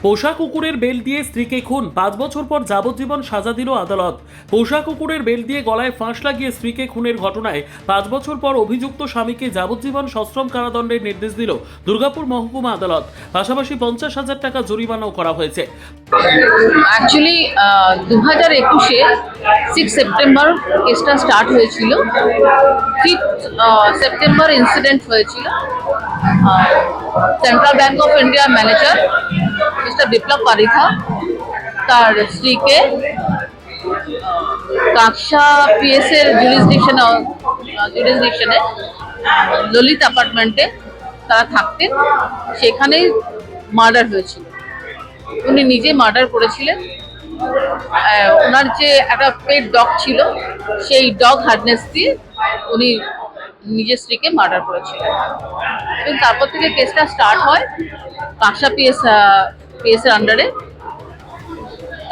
পোষা কুকুরের বেল দিয়ে স্ত্রীকে খুন, 5 বছর পর যাবজ্জীবন সাজা দিল আদালত। পোষা কুকুরের বেল দিয়ে গলায় ফাঁস লাগিয়ে স্ত্রীকে খুনের ঘটনায় 5 বছর পর অভিযুক্ত স্বামীকে যাবজ্জীবন সশ্রম কারাদণ্ডের নির্দেশ দিল দুর্গাপুর মহকুমা আদালত। পাশাপাশি 50,000 টাকা জরিমানাও করা হয়েছে। অ্যাকচুয়ালি 2021-এ 6 সেপ্টেম্বর কেসটা স্টার্ট হয়েছিল। 5 সেপ্টেম্বর ইনসিডেন্ট হয়েছিল। Central Bank of India manager mister Biplab Paritha তার স্ত্রীকে কাকসা পিএস এর জুরিসডিকশনে ললিত অ্যাপার্টমেন্টে তারা থাকতেন, সেখানেই মার্ডার হয়েছিল। উনি নিজে মার্ডার করেছিলেন। ওনার যে একটা পেট ডগ ছিল, সেই ডগ হার্ডনেস দিয়ে উনি নিজের স্ত্রীকে মার্ডার করেছিলেন। এবং তারপর থেকে কেসটা স্টার্ট হয় কাকসা পিএস এর আন্ডারে।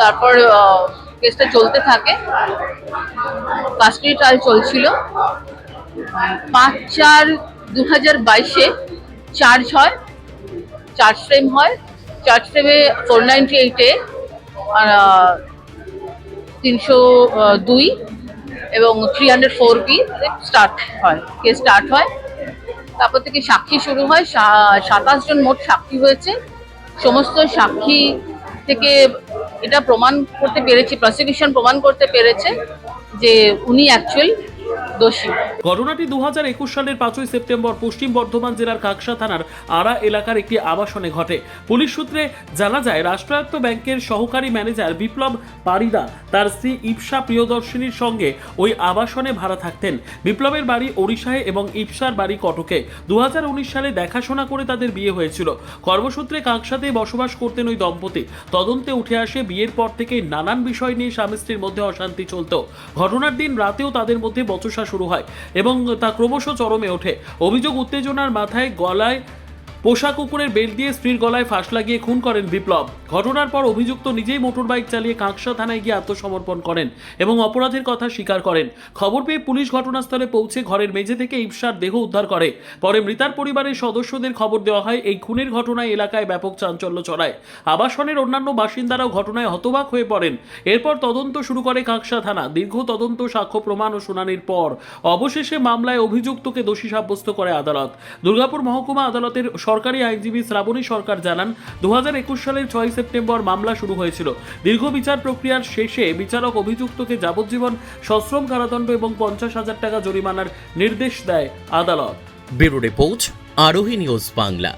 তারপর কেসটা চলতে থাকে, কাস্টাডি ট্রায়াল চলছিল। 5/4/2022-এ চার্জ হয়, চার্জ ফ্রেম হয়। চার্জ ফ্রেমে 498-এ 302 এবং 304B স্টার্ট হয়, কেস স্টার্ট হয়। তারপর থেকে সাক্ষী শুরু হয়। 27 জন মোট সাক্ষী হয়েছে। সমস্ত সাক্ষী থেকে এটা প্রমাণ করতে পেরেছে, প্রসিকিউশন প্রমাণ করতে পেরেছে যে উনি অ্যাকচুয়াল দোষী। ঘটনাটি 2021 সালের 5ই সেপ্টেম্বর পশ্চিম বর্ধমান জেলার কাকসা থানার আড়া এলাকার একটি আবাসনে ঘটে। পুলিশ সূত্রে জানা যায়, রাষ্ট্রায়ত্ত ব্যাংকের সহকারী ম্যানেজার বিপ্লব পারিদা তার স্ত্রী ইপসা প্রিয়দর্শিনীর সঙ্গে ওই আবাসনে ভাড়া থাকতেন। বিপ্লবের বাড়ি ওড়িশায় এবং ইপসার বাড়ি কটকে। 2019 সালে দেখাশোনা করে তাদের বিয়ে হয়েছিল। কর্মসূত্রে কাকসাতে বসবাস করতেন ওই দম্পতি। তদন্তে উঠে আসে, বিয়ের পর থেকে নানান বিষয় নিয়ে স্বামী স্ত্রীর মধ্যে অশান্তি চলত। ঘটনার দিন রাতেও তাদের মধ্যে বচসা শুরু হয় এবং তা ক্রমশ চরমে ওঠে। অভিযোগ, উত্তেজনার মাথায় গলায় পোষা কুকুরের বেল দিয়ে স্ত্রীর গলায় ফাঁস লাগিয়ে খুন করেন বিপ্লব। ঘটনার পর অভিযুক্ত নিজেই মোটরবাইক চালিয়ে কাকসা থানায় গিয়ে আত্মসমর্পণ করেন এবং অপরাধের কথা স্বীকার করেন। খবর পেয়ে পুলিশ ঘটনাস্থলে পৌঁছে ঘরের মেঝে থেকে ইপসার দেহ উদ্ধার করে। পরে মৃতার পরিবারের সদস্যদের খবর দেওয়া হয়। এই খুনের ঘটনায় এলাকায় ব্যাপক চাঞ্চল্য ছড়ায়। আবাসনের অন্যান্য বাসিন্দারাও ঘটনায় হতবাক হয়ে পড়েন। এরপর তদন্ত শুরু করে কাকসা থানা। দীর্ঘ তদন্ত, সাক্ষ্য প্রমাণ ও শুনানির পর অবশেষে মামলায় অভিযুক্তকে দোষী সাব্যস্ত করে আদালত। দুর্গাপুর মহকুমা আদালতের সরকারি আইনজীবী শ্রাবণী সরকার জানান, 2021 সালের 6 সেপ্টেম্বর মামলা শুরু হয়েছিল। দীর্ঘ বিচার প্রক্রিয়ার শেষে বিচারক অভিযুক্তকে যাবজ্জীবন সশ্রম কারাদণ্ড এবং 50,000 টাকা জরিমানার নির্দেশ দেয় আদালত। ব্যুরো রিপোর্ট, আরোহী নিউজ বাংলা।